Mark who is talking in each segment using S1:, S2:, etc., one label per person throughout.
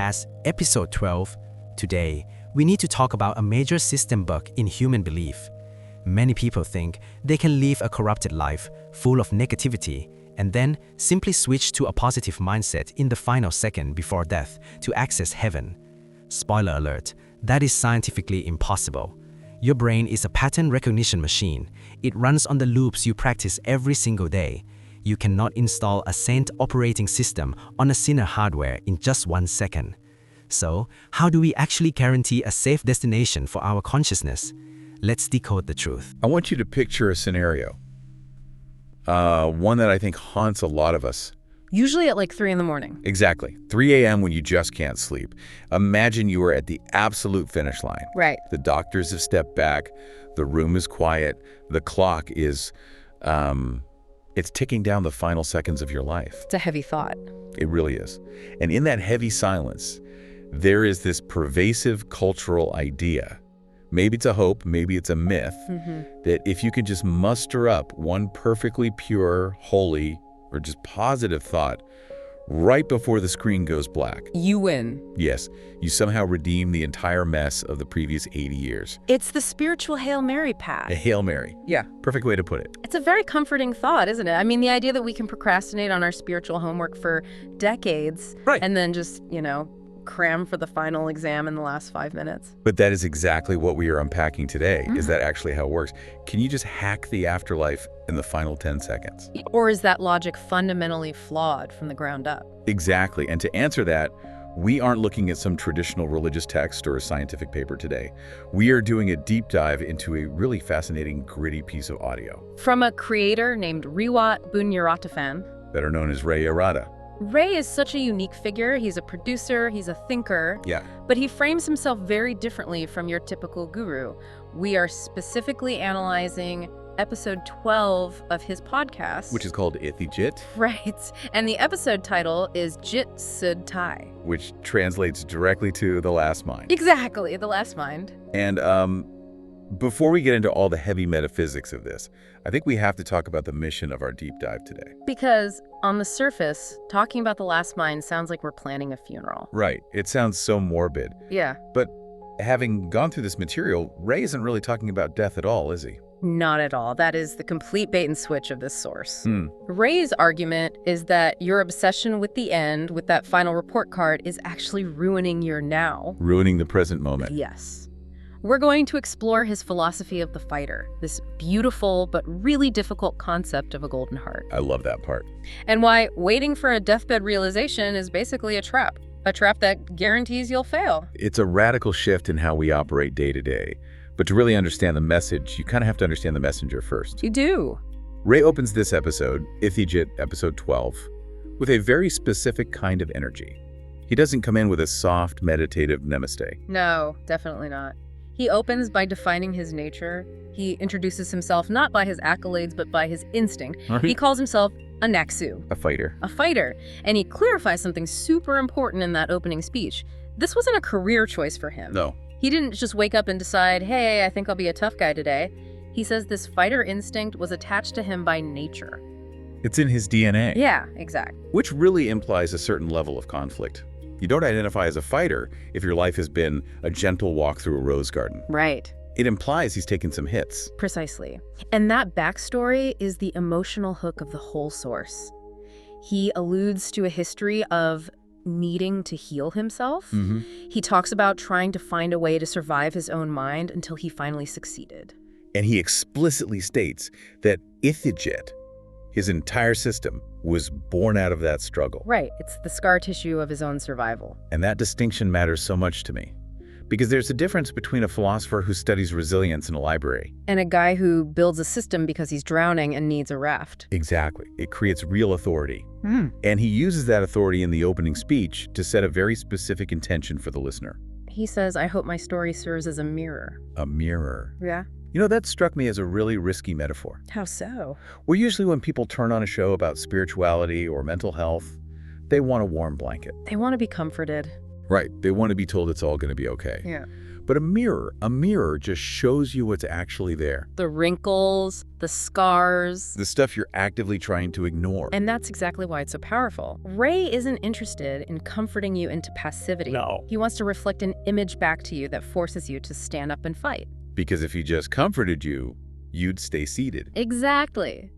S1: Podcast, Episode 12. Today, we need to talk about a major system bug in human belief. Many people think they can live a corrupted life, full of negativity, and then simply switch to a positive mindset in the final second before death to access heaven. Spoiler alert, that is scientifically impossible. Your brain is a pattern recognition machine. It runs on the loops you practice every single day. You cannot install a saint operating system on a sinner hardware in just 1 second. So, how do we actually guarantee a safe destination for our consciousness? Let's decode the truth.
S2: I want you to picture a scenario. One that I think haunts a lot of us.
S3: Usually at like 3 in the morning.
S2: Exactly. 3 a.m. when you just can't sleep. Imagine you are at the absolute finish line.
S3: Right.
S2: The doctors have stepped back. The room is quiet. The clock is, it's ticking down the final seconds of your life.
S3: It's a heavy thought.
S2: It really is. And in that heavy silence, there is this pervasive cultural idea. Maybe it's a hope, maybe it's a myth, that if you can just muster up one perfectly pure, holy, or just positive thought right before the screen goes black.
S3: You win.
S2: Yes, you somehow redeem the entire mess of the previous 80 years.
S3: It's the spiritual Hail Mary path.
S2: A Hail Mary.
S3: Yeah.
S2: Perfect way to put it.
S3: It's a very comforting thought, isn't it? I mean, the idea that we can procrastinate on our spiritual homework for decades and then just, cram for the final exam in the last 5 minutes.
S2: But that is exactly what we are unpacking today. Is that actually how it works? Can you just hack the afterlife in the final 10 seconds?
S3: Or is that logic fundamentally flawed from the ground up?
S2: Exactly. And to answer that, we aren't looking at some traditional religious text or a scientific paper today. We are doing a deep dive into a really fascinating, gritty piece of audio.
S3: From a creator named Riwat Bunyaratafan.
S2: Better known as YARATA.
S3: Ray is such a unique figure. He's a producer, he's a thinker, but he frames himself very differently from your typical guru. We are specifically analyzing episode 12 of his podcast,
S2: which is called ItthiJit.
S3: Right. And the episode title is Jit Sud Tai,
S2: which translates directly to the last mind.
S3: Exactly, the last mind.
S2: And before we get into all the heavy metaphysics of this, I think we have to talk about the mission of our deep dive today.
S3: Because on the surface, talking about the last mind sounds like we're planning a funeral.
S2: Right. It sounds so morbid.
S3: Yeah.
S2: But having gone through this material, Ray isn't really talking about death at all, is he?
S3: Not at all. That is the complete bait and switch of this source. Ray's argument is that your obsession with the end, with that final report card, is actually ruining your now.
S2: Ruining the present moment.
S3: Yes. We're going to explore his philosophy of the fighter, this beautiful but really difficult concept of a golden heart.
S2: I love that part.
S3: And why waiting for a deathbed realization is basically a trap that guarantees you'll fail.
S2: It's a radical shift in how we operate day to day. But to really understand the message, you kind of have to understand the messenger first.
S3: You do.
S2: Ray opens this episode, ItthiJit, episode 12, with a very specific kind of energy. He doesn't come in with a soft, meditative namaste.
S3: No, definitely not. He opens by defining his nature. He introduces himself not by his accolades, but by his instinct. He calls himself a Naksu.
S2: A fighter.
S3: A fighter. And he clarifies something super important in that opening speech. This wasn't a career choice for him.
S2: No.
S3: He didn't just wake up and decide, hey, I think I'll be a tough guy today. He says this fighter instinct was attached to him by nature.
S2: It's in his DNA.
S3: Yeah, exactly.
S2: Which really implies a certain level of conflict. You don't identify as a fighter if your life has been a gentle walk through a rose garden.
S3: Right.
S2: It implies he's taken some hits.
S3: Precisely. And that backstory is the emotional hook of the whole source. He alludes to a history of needing to heal himself. He talks about trying to find a way to survive his own mind until he finally succeeded.
S2: And he explicitly states that ItthiJit, his entire system, was born out of that struggle.
S3: Right. It's the scar tissue of his own survival.
S2: And that distinction matters so much to me. Because there's a difference between a philosopher who studies resilience in a library
S3: and a guy who builds a system because he's drowning and needs a raft.
S2: Exactly. It creates real authority. And he uses that authority in the opening speech to set a very specific intention for the listener.
S3: He says, I hope my story serves as a mirror.
S2: A mirror.
S3: Yeah.
S2: You know, that struck me as a really risky metaphor.
S3: How so?
S2: Well, usually when people turn on a show about spirituality or mental health, they want a warm blanket.
S3: They want to be comforted.
S2: Right. They want to be told it's all going to be okay.
S3: Yeah.
S2: But a mirror just shows you what's actually there.
S3: The wrinkles, the scars.
S2: The stuff you're actively trying to ignore.
S3: And that's exactly why it's so powerful. Ray isn't interested in comforting you into passivity.
S2: No.
S3: He wants to reflect an image back to you that forces you to stand up and fight.
S2: Because if he just comforted you, you'd stay seated.
S3: Exactly.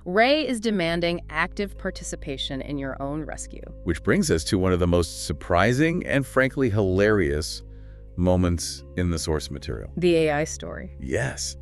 S3: Ray is demanding active participation in your own rescue.
S2: Which brings us to one of the most surprising and frankly hilarious moments in the source material.
S3: The AI story.
S2: Yes.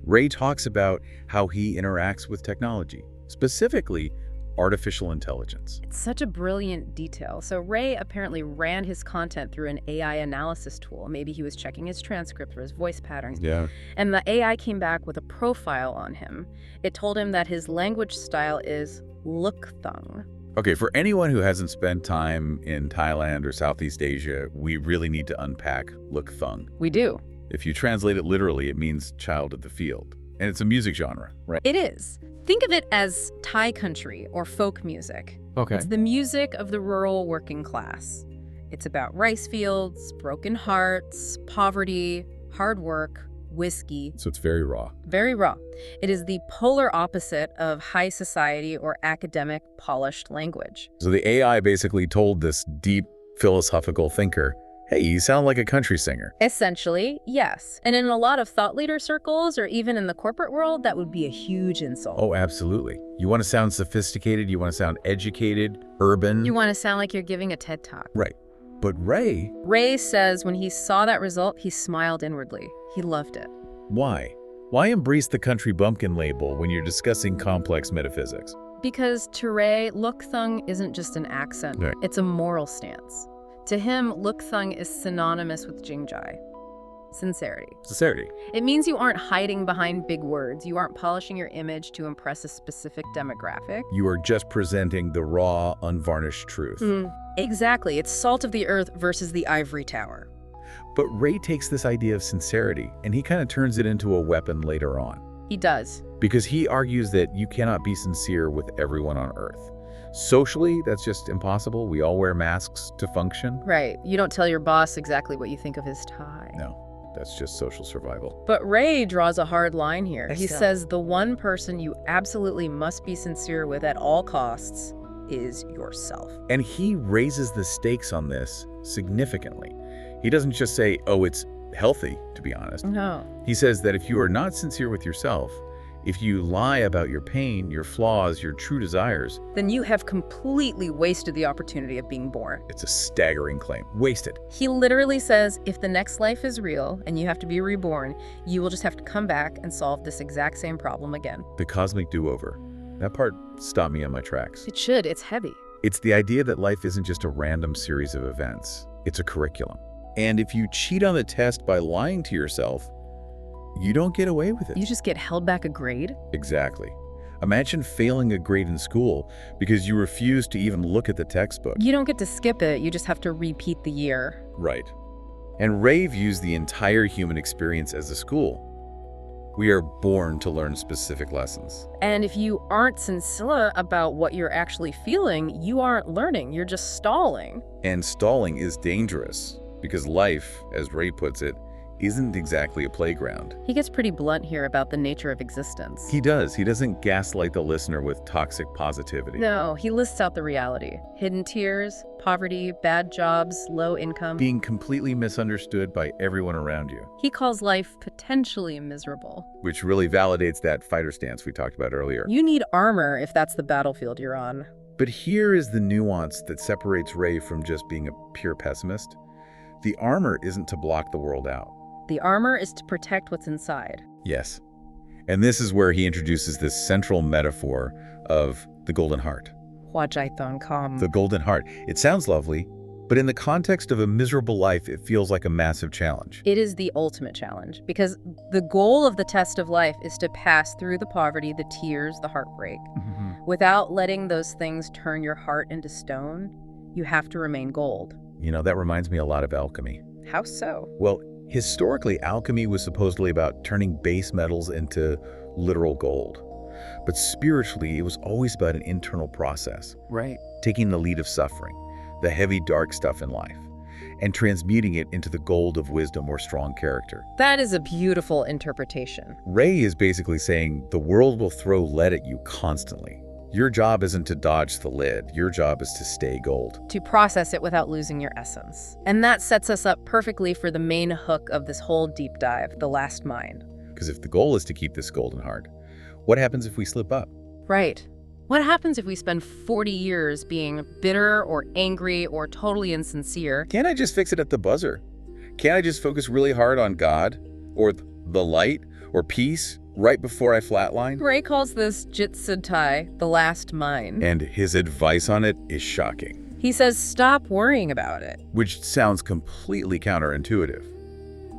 S2: Ray talks about how he interacts with technology, specifically artificial intelligence.
S3: It's such a brilliant detail. So Ray apparently ran his content through an AI analysis tool. Maybe he was checking his transcript or his voice patterns.
S2: Yeah.
S3: And the AI came back with a profile on him. It told him that his language style is Lukthung.
S2: Okay, for anyone who hasn't spent time in Thailand or Southeast Asia, we really need to unpack Lukthung.
S3: We do.
S2: If you translate it literally, it means child of the field. And it's a music genre, right?
S3: It is. Think of it as Thai country or folk music.
S2: Okay.
S3: It's the music of the rural working class. It's about rice fields, broken hearts, poverty, hard work, whiskey.
S2: So it's very raw.
S3: Very raw. It is the polar opposite of high society or academic polished language.
S2: So the AI basically told this deep philosophical thinker, hey, you sound like a country singer.
S3: Essentially, yes. And in a lot of thought leader circles or even in the corporate world, that would be a huge insult.
S2: Oh, absolutely. You want to sound sophisticated, you want to sound educated, urban.
S3: You want to sound like you're giving a TED Talk.
S2: Right. But
S3: Ray says when he saw that result, he smiled inwardly. He loved it.
S2: Why? Why embrace the country bumpkin label when you're discussing complex metaphysics?
S3: Because to Ray, Lukthung isn't just an accent.
S2: Right.
S3: It's a moral stance. To him, Lukthung is synonymous with Jingjai. Sincerity.
S2: Sincerity.
S3: It means you aren't hiding behind big words. You aren't polishing your image to impress a specific demographic.
S2: You are just presenting the raw, unvarnished truth.
S3: Exactly. It's salt of the earth versus the ivory tower.
S2: But Ray takes this idea of sincerity and he kind of turns it into a weapon later on.
S3: He does.
S2: Because he argues that you cannot be sincere with everyone on Earth. Socially, that's just impossible. We all wear masks to function.
S3: Right. You don't tell your boss exactly what you think of his tie.
S2: No, that's just social survival.
S3: But Ray draws a hard line here. He
S2: Still.
S3: says the one person you absolutely must be sincere with at all costs is yourself.
S2: And he raises the stakes on this significantly. He doesn't just say, oh, it's healthy, to be honest.
S3: No.
S2: He says that if you are not sincere with yourself, if you lie about your pain, your flaws, your true desires,
S3: Then you have completely wasted the opportunity of being born.
S2: it's a staggering claim. Wasted.
S3: He literally says if the next life is real and you have to be reborn, you will just have to come back and solve this exact same problem again.
S2: The cosmic do-over. That part stopped me on my tracks.
S3: It should. It's heavy.
S2: It's the idea that life isn't just a random series of events. It's a curriculum. And if you cheat on the test by lying to yourself, you don't get away with it.
S3: You just get held back a grade?
S2: Exactly. Imagine failing a grade in school because you refuse to even look at the textbook.
S3: You don't get to skip it. You just have to repeat the year.
S2: Right. And Ray views the entire human experience as a school. We are born to learn specific lessons.
S3: And if you aren't sincere about what you're actually feeling, you aren't learning. You're just stalling.
S2: And stalling is dangerous because life, as Ray puts it, isn't exactly a playground.
S3: He gets pretty blunt here about the nature of existence.
S2: He does. He doesn't gaslight the listener with toxic positivity.
S3: No, he lists out the reality. Hidden tears, poverty, bad jobs, low income.
S2: Being completely misunderstood by everyone around you.
S3: He calls life potentially miserable.
S2: Which really validates that fighter stance we talked about earlier.
S3: You need armor if that's the battlefield you're on.
S2: But here is the nuance that separates Ray from just being a pure pessimist. The armor isn't to block the world out.
S3: The armor is to protect what's inside.
S2: Yes. And this is where he introduces this central metaphor of the golden heart.
S3: Huajaithon
S2: The golden heart. It sounds lovely, but in the context of a miserable life, it feels like a massive challenge.
S3: It is the ultimate challenge because the goal of the test of life is to pass through the poverty, the tears, the heartbreak. Without letting those things turn your heart into stone, you have to remain gold.
S2: You know, that reminds me a lot of alchemy.
S3: How so?
S2: Well, historically, alchemy was supposedly about turning base metals into literal gold. But spiritually, it was always about an internal process.
S3: Right.
S2: Taking the lead of suffering, the heavy, dark stuff in life, and transmuting it into the gold of wisdom or strong character.
S3: That is a beautiful interpretation.
S2: Ray is basically saying the world will throw lead at you constantly. Your job isn't to dodge the lid. Your job is to stay gold.
S3: To process it without losing your essence. And that sets us up perfectly for the main hook of this whole deep dive, the last mind.
S2: Because if the goal is to keep this golden heart, what happens if we slip up?
S3: Right. What happens if we spend 40 years being bitter or angry or totally insincere?
S2: Can't I just fix it at the buzzer? Can't I just focus really hard on God or the light or peace right before I flatline?
S3: Ray calls this Jitsutai, the last mind.
S2: And his advice on it is shocking.
S3: He says stop worrying about it.
S2: Which sounds completely counterintuitive.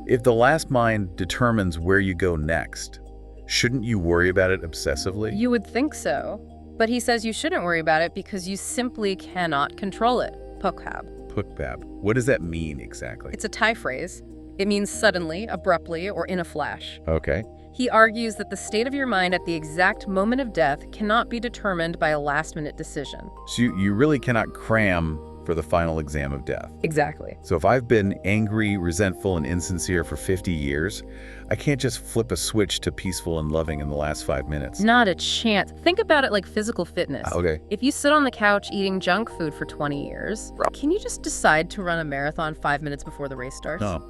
S2: If the last mind determines where you go next, shouldn't you worry about it obsessively?
S3: You would think so. But he says you shouldn't worry about it because you simply cannot control it. Pukhab.
S2: Pukhab. What does that mean exactly?
S3: It's a Thai phrase. It means suddenly, abruptly, or in a flash.
S2: Okay.
S3: He argues that the state of your mind at the exact moment of death cannot be determined by a last-minute decision.
S2: So you really cannot cram for the final exam of death.
S3: Exactly.
S2: So if I've been angry, resentful, and insincere for 50 years, I can't just flip a switch to peaceful and loving in the last 5 minutes.
S3: Not a chance. Think about it like physical fitness.
S2: Okay.
S3: If you sit on the couch eating junk food for 20 years, can you just decide to run a marathon 5 minutes before the race starts?
S2: No,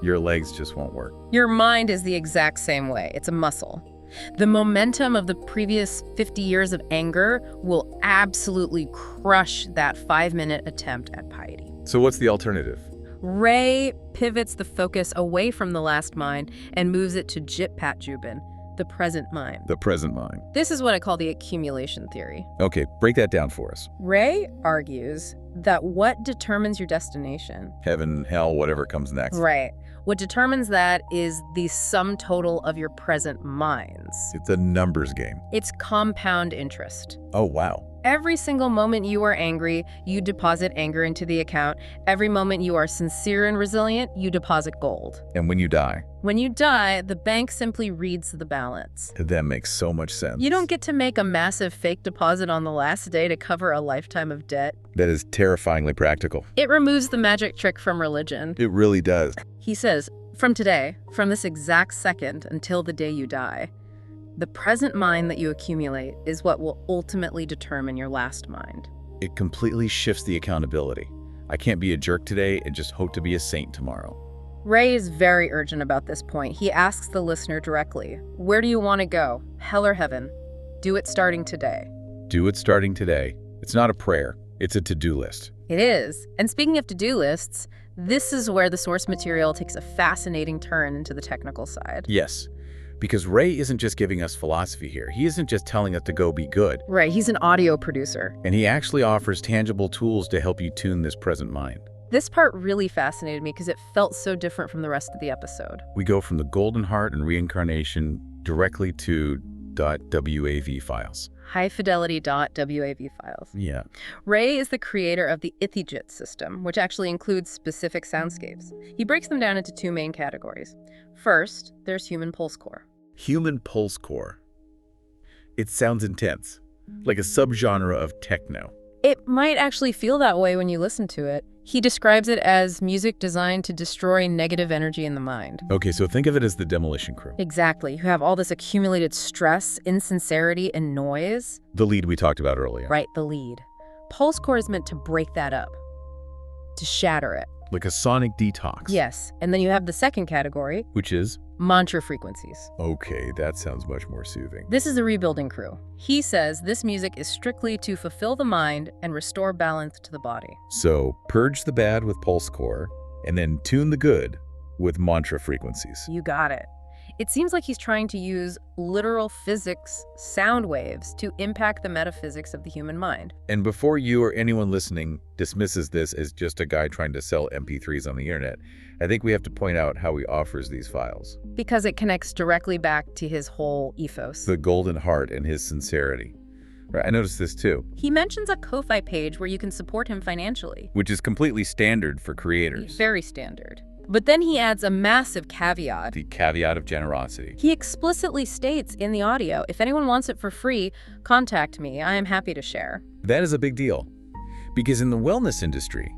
S2: your legs just won't work.
S3: Your mind is the exact same way. It's a muscle. The momentum of the previous 50 years of anger will absolutely crush that 5-minute attempt at piety.
S2: So what's the alternative?
S3: Ray pivots the focus away from the last mind and moves it to Jitpat Jubin, the present mind.
S2: The present mind.
S3: This is what I call the accumulation theory.
S2: Okay, break that down for us.
S3: Ray argues that what determines your destination?
S2: Heaven, hell, whatever comes next.
S3: Right. What determines that is the sum total of your present minds.
S2: It's a numbers game.
S3: It's compound interest.
S2: Oh, wow.
S3: Every single moment you are angry, you deposit anger into the account. Every moment you are sincere and resilient, you deposit gold.
S2: And when you die?
S3: When you die, the bank simply reads the balance.
S2: That makes so much sense.
S3: You don't get to make a massive fake deposit on the last day to cover a lifetime of debt.
S2: That is terrifyingly practical.
S3: It removes the magic trick from religion.
S2: It really does.
S3: He says, from today, from this exact second until the day you die, the present mind that you accumulate is what will ultimately determine your last mind.
S2: It completely shifts the accountability. I can't be a jerk today and just hope to be a saint tomorrow.
S3: Ray is very urgent about this point. He asks the listener directly, where do you want to go, hell or heaven? Do it starting today.
S2: Do it starting today. It's not a prayer. It's a to-do list.
S3: It is. And speaking of to-do lists, this is where the source material takes a fascinating turn into the technical side.
S2: Yes, because Ray isn't just giving us philosophy here. He isn't just telling us to go be good.
S3: Right, he's an audio producer.
S2: And he actually offers tangible tools to help you tune this present mind.
S3: This part really fascinated me because it felt so different from the rest of the episode.
S2: We go from the golden heart and reincarnation directly to .wav files.
S3: High-fidelity.wav files.
S2: Yeah.
S3: Ray is the creator of the ItthiJit system, which actually includes specific soundscapes. He breaks them down into two main categories. First, there's human Pulsecore.
S2: Human Pulsecore. It sounds intense, like a subgenre of techno.
S3: It might actually feel that way when you listen to it. He describes it as music designed to destroy negative energy in the mind.
S2: Okay, so think of it as the demolition crew.
S3: Exactly. You have all this accumulated stress, insincerity, and noise.
S2: The lead we talked about earlier.
S3: Right, the lead. Pulsecore is meant to break that up, to shatter it.
S2: Like a sonic detox.
S3: Yes, and then you have the second category,
S2: Which is?
S3: mantra frequencies.
S2: Okay, that sounds much more soothing.
S3: This is the rebuilding crew. He says this music is strictly to fulfill the mind and restore balance to the body.
S2: So, purge the bad with Pulsecore, and then tune the good with mantra frequencies.
S3: You got it. It seems like he's trying to use literal physics, sound waves, to impact the metaphysics of the human mind.
S2: And before you or anyone listening dismisses this as just a guy trying to sell MP3s on the internet, I think we have to point out how he offers these files.
S3: Because it connects directly back to his whole ethos.
S2: The golden heart and his sincerity. Right, I noticed this too.
S3: He mentions a Ko-Fi page where you can support him financially.
S2: Which is completely standard for creators.
S3: Very standard. But then he adds a massive caveat.
S2: The caveat of generosity.
S3: He explicitly states in the audio, if anyone wants it for free, contact me. I am happy to share.
S2: That is a big deal. Because in the wellness industry,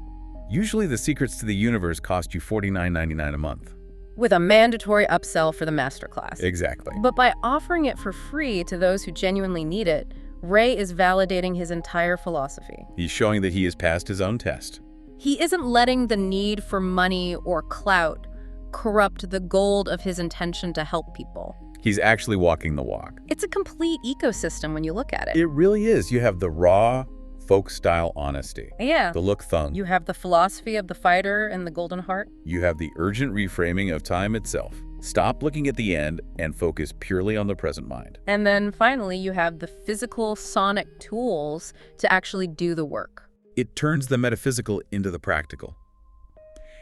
S2: Usually the secrets to the universe cost you $49.99 a month.
S3: With a mandatory upsell for the masterclass.
S2: Exactly.
S3: But by offering it for free to those who genuinely need it, Ray is validating his entire philosophy.
S2: He's showing that he has passed his own test.
S3: He isn't letting the need for money or clout corrupt the gold of his intention to help people.
S2: He's actually walking the walk.
S3: It's a complete ecosystem when you look at it.
S2: It really is. You have the raw, folk-style honesty.
S3: Yeah.
S2: The look thung.
S3: You have the philosophy of the fighter and the golden heart.
S2: You have the urgent reframing of time itself. Stop looking at the end and focus purely on the present mind.
S3: And then finally, you have the physical sonic tools to actually do the work.
S2: It turns the metaphysical into the practical.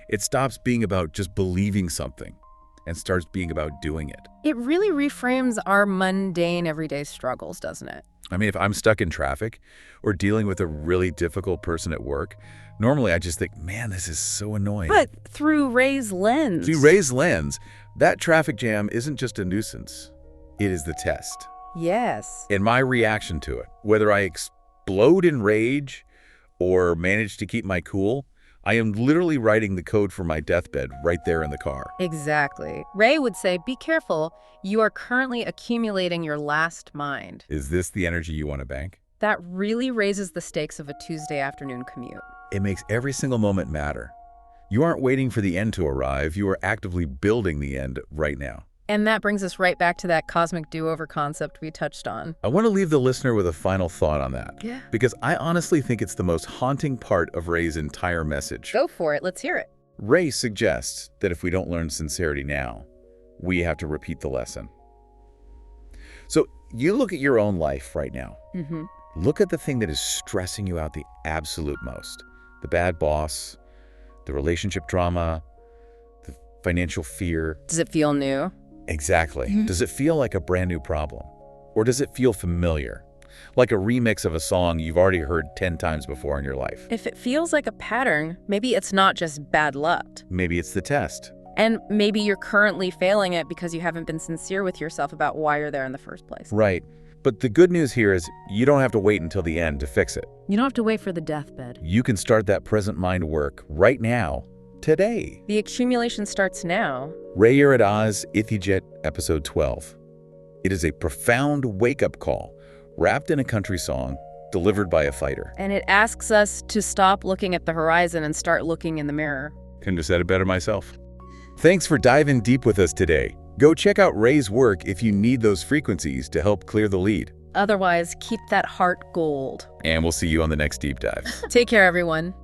S2: It stops being about just believing something and starts being about doing it.
S3: It really reframes our mundane everyday struggles, doesn't it?
S2: I mean, if I'm stuck in traffic or dealing with a really difficult person at work, normally I just think, man, this is so annoying.
S3: But through Ray's lens.
S2: Through Ray's lens, that traffic jam isn't just a nuisance. It is the test.
S3: Yes.
S2: And my reaction to it, whether I explode in rage or manage to keep my cool, I am literally writing the code for my deathbed right there in the car.
S3: Exactly. Ray would say, be careful. You are currently accumulating your last mind.
S2: Is this the energy you want to bank?
S3: That really raises the stakes of a Tuesday afternoon commute.
S2: It makes every single moment matter. You aren't waiting for the end to arrive. You are actively building the end right now.
S3: And that brings us right back to that cosmic do-over concept we touched on.
S2: I want to leave the listener with a final thought on that.
S3: Yeah.
S2: Because I honestly think it's the most haunting part of Ray's entire message.
S3: Go for it. Let's hear it.
S2: Ray suggests that if we don't learn sincerity now, we have to repeat the lesson. So you look at your own life right now.
S3: Mm-hmm.
S2: Look at the thing that is stressing you out the absolute most. The bad boss, the relationship drama, the financial fear.
S3: Does it feel new?
S2: Exactly. Does it feel like a brand new problem? Or does it feel familiar? Like a remix of a song you've already heard 10 times before in your life?
S3: If it feels like a pattern, maybe it's not just bad luck.
S2: Maybe it's the test.
S3: And maybe you're currently failing it because you haven't been sincere with yourself about why you're there in the first place.
S2: Right. But the good news here is you don't have to wait until the end to fix it.
S3: You don't have to wait for the deathbed.
S2: You can start that present mind work right now, today.
S3: The accumulation starts now.
S2: Ray YARATA's ItthiJit, episode 12. It is a profound wake-up call, wrapped in a country song, delivered by a fighter.
S3: And it asks us to stop looking at the horizon and start looking in the mirror.
S2: Couldn't have said it better myself. Thanks for diving deep with us today. Go check out Ray's work if you need those frequencies to help clear the lead.
S3: Otherwise, keep that heart gold.
S2: And we'll see you on the next deep dive.
S3: Take care, everyone.